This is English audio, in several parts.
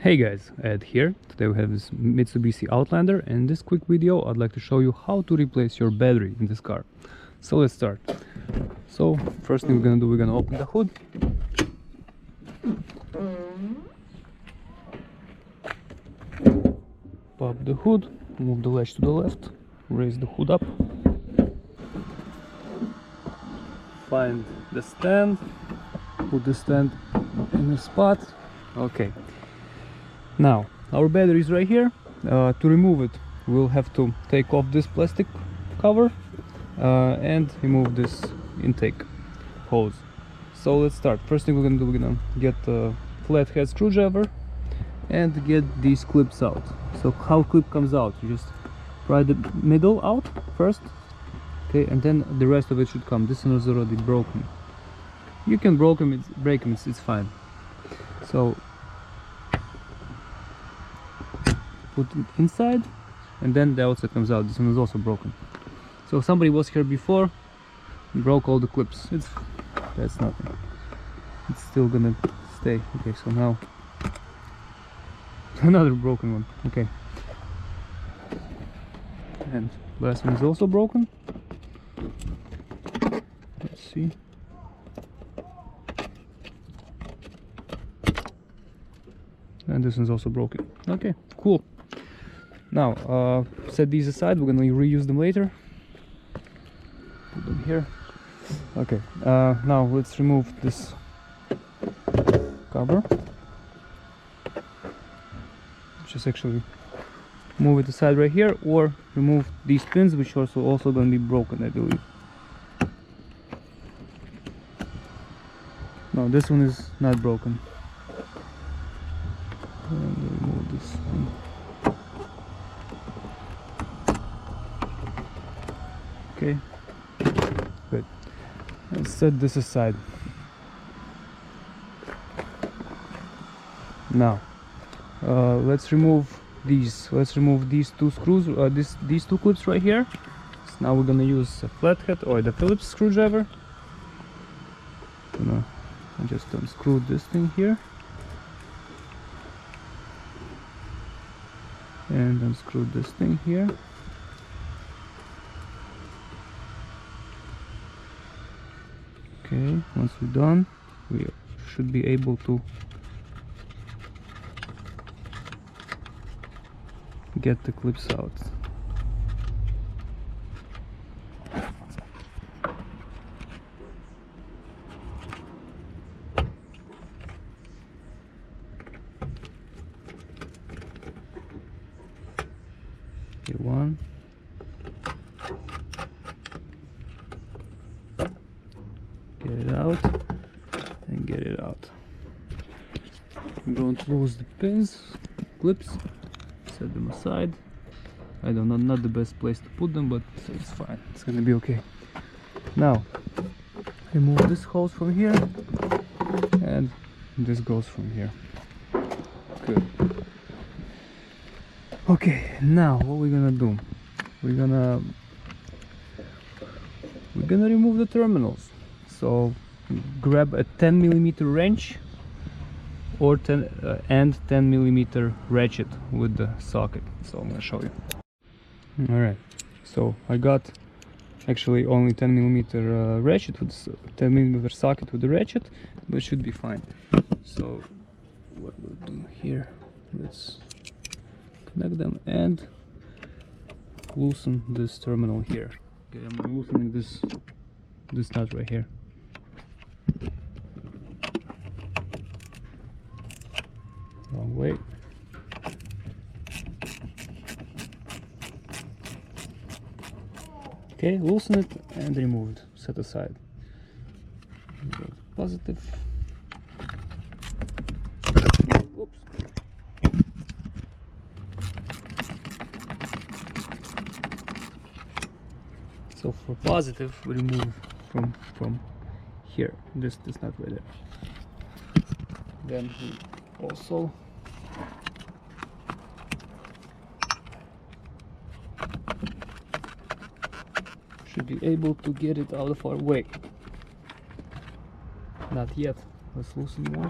Hey guys, Ed here. Today we have this Mitsubishi Outlander, and in this quick video I'd like to show you how to replace your battery in this car. So let's start. So first thing we're gonna do, we're gonna open the hood. Pop the hood, move the latch to the left, raise the hood up. Find the stand, put the stand in the spot. Okay. Now, our battery is right here. To remove it, we'll have to take off this plastic cover and remove this intake hose. So let's start. First thing we're gonna do, we're gonna get a flathead screwdriver and get these clips out. So how clip comes out? You just pry the middle out first, okay, and then the rest of it should come. This one is already broken. You can break them, it's fine. So put it inside, and then the outside comes out. This one is also broken. So somebody was here before, broke all the clips. That's nothing. It's still gonna stay. Okay, so now another broken one. Okay, and last one is also broken. Let's see. And this one's also broken. Okay, cool. Now set these aside, we're gonna reuse them later. Put them here. Okay, now let's remove this cover. Just actually move it aside right here, or remove these pins, which are also gonna be broken, I believe. No, this one is not broken. And remove this one. Okay, good. Let's set this aside. Now let's remove these. Let's remove these two screws. These two clips right here. So now we're gonna use a flathead or the Phillips screwdriver. I just unscrew this thing here and unscrew this thing here. Okay, once we're done, we should be able to get the clips out. Okay, one. Get it out and get it out. I'm going to lose the pins, clips, set them aside. I don't know, not the best place to put them, but it's fine, it's gonna be okay. Now remove this hose from here, and this goes from here. Good. Okay, now what we're gonna do, we're gonna remove the terminals. So grab a 10mm wrench or 10 mm ratchet with the socket. So I'm gonna show you. All right, so I got actually only 10mm ratchet with 10mm socket with the ratchet, but it should be fine. So what we'll do here, let's connect them and loosen this terminal here. Okay, I'm loosening this nut right here. Wrong way. Okay, loosen it and remove it. Set aside. Go to positive. Oops. So for positive, we remove from here. This nut right there. Then we also should be able to get it out of our way. Not yet. Let's loosen more.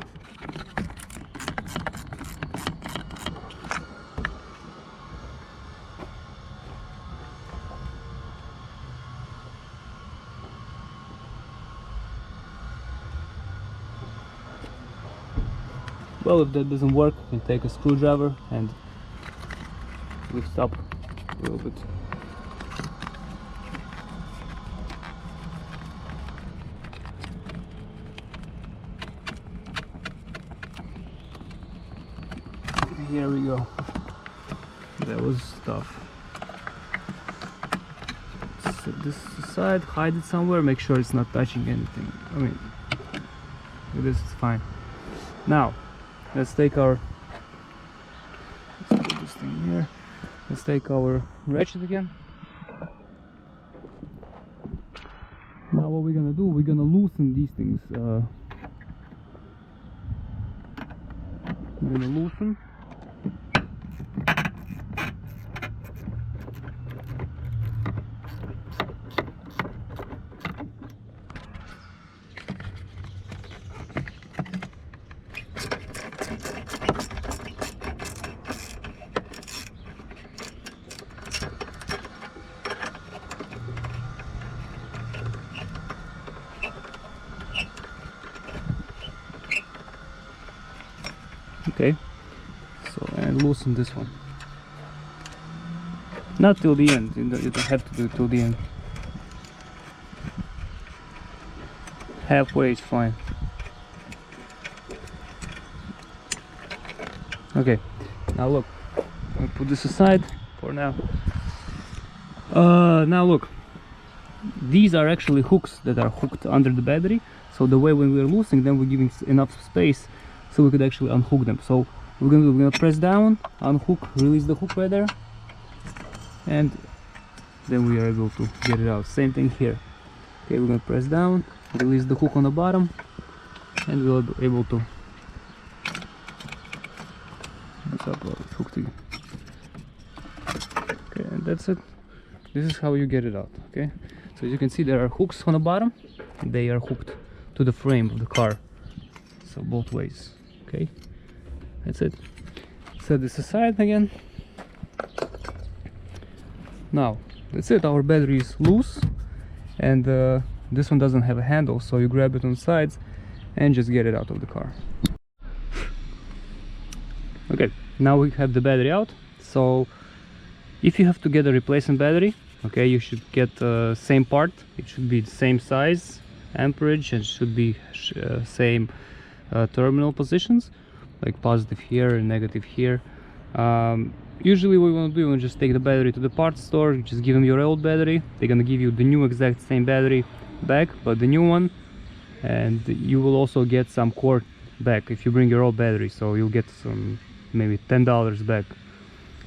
Well, if that doesn't work, you can take a screwdriver and lift up a little bit. Here we go. That was tough. Set this aside, hide it somewhere, make sure it's not touching anything. I mean, this is fine. Now, let's take our, let's put this thing here. Let's take our ratchet again. Now what we're gonna do, we're gonna loosen these things. We're gonna loosen. Okay, so and loosen this one. Not till the end, you don't have to do it till the end. Halfway is fine. Okay, now look, I'll put this aside for now. Now look, these are actually hooks that are hooked under the battery, so the way when we're loosening them, we're giving enough space so we could actually unhook them. So we're gonna press down, unhook, release the hook right there, and then we are able to get it out. Same thing here. Okay, we're gonna press down, release the hook on the bottom, and we'll be able to. Let's upload it, hook to you. Okay, and that's it. This is how you get it out. Okay, so as you can see, there are hooks on the bottom. They are hooked to the frame of the car, so both ways. Okay, that's it. Set this aside again. Now that's it, our battery is loose, and this one doesn't have a handle, so you grab it on the sides and just get it out of the car. Okay, now we have the battery out. So if you have to get a replacement battery, okay, you should get the same part. It should be the same size, amperage, and should be same terminal positions, like positive here and negative here. Usually what we want to do, you want to just take the battery to the parts store, you just give them your old battery. They're gonna give you the new exact same battery back, but the new one, and you will also get some cord back if you bring your old battery. So you'll get some, maybe $10 back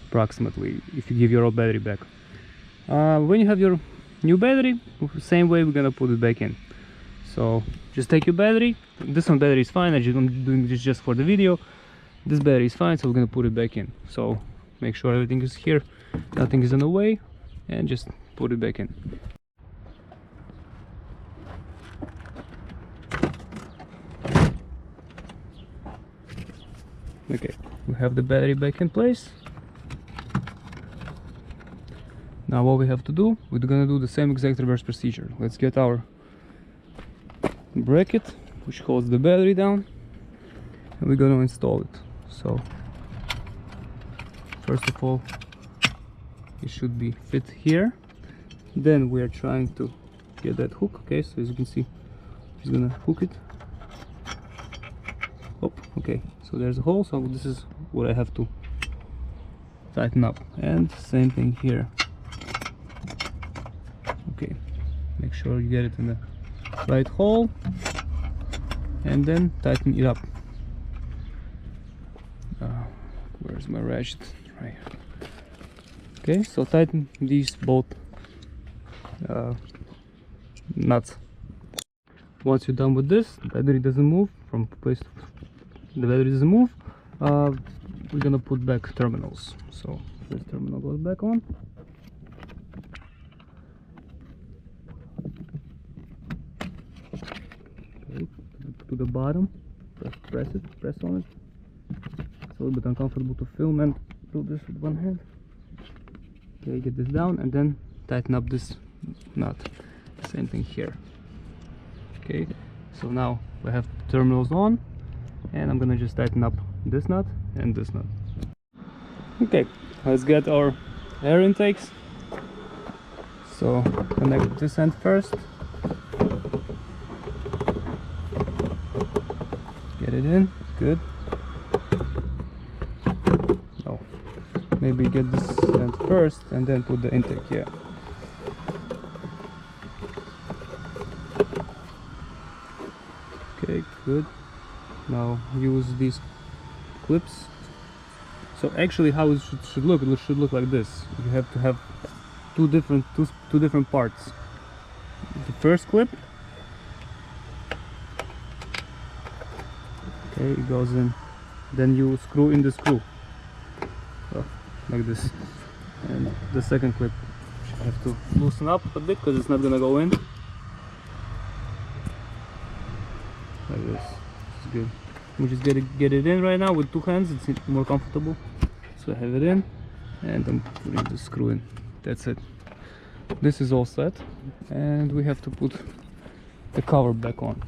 approximately if you give your old battery back. When you have your new battery, same way we're gonna put it back in. So just take your battery. This one battery is fine, I'm doing this just for the video. This battery is fine, so we're gonna put it back in. So make sure everything is here, nothing is in the way, and just put it back in. Okay, we have the battery back in place. Now what we have to do, we're gonna do the same exact reverse procedure. Let's get our bracket which holds the battery down, and we're gonna install it. So first of all, it should be fit here. Then we are trying to get that hook. Okay, so as you can see, he's gonna hook it. Oh, okay, so there's a hole, so this is what I have to tighten up, and same thing here. Okay, make sure you get it in the right hole, and then tighten it up. Where's my ratchet? Right here. Okay, so tighten these both nuts. Once you're done with this, the battery doesn't move from place to the battery doesn't move. We're gonna put back terminals. So this terminal goes back on. Okay, to the bottom. Press on it. It's a little bit uncomfortable to film and do this with one hand. Okay, get this down and then tighten up this nut. Same thing here. Okay, so now we have terminals on, and I'm gonna just tighten up this nut and this nut. Okay, let's get our air intakes. So connect this end first, get it in, good. Oh, maybe get this end first and then put the intake here. Okay, good. Now use these clips. So actually how it should look like this. You have to have two different parts. The first clip, okay, it goes in, then you screw in the screw, so, like this. And the second clip you have to loosen up a bit because it's not gonna go in. Like this. It's good. We just get it in right now with two hands. It's more comfortable. So I have it in, and I'm putting the screw in. That's it. This is all set, and we have to put the cover back on.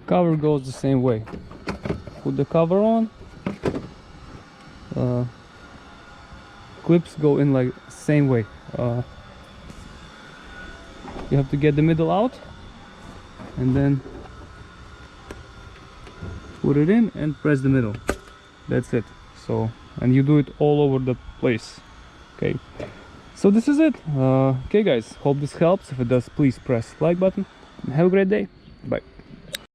Cover goes the same way. Put the cover on. Clips go in like same way. You have to get the middle out, and then put it in and press the middle. That's it. So, and you do it all over the place. Okay, so this is it. Okay guys, hope this helps. If it does, please press like button and have a great day. Bye.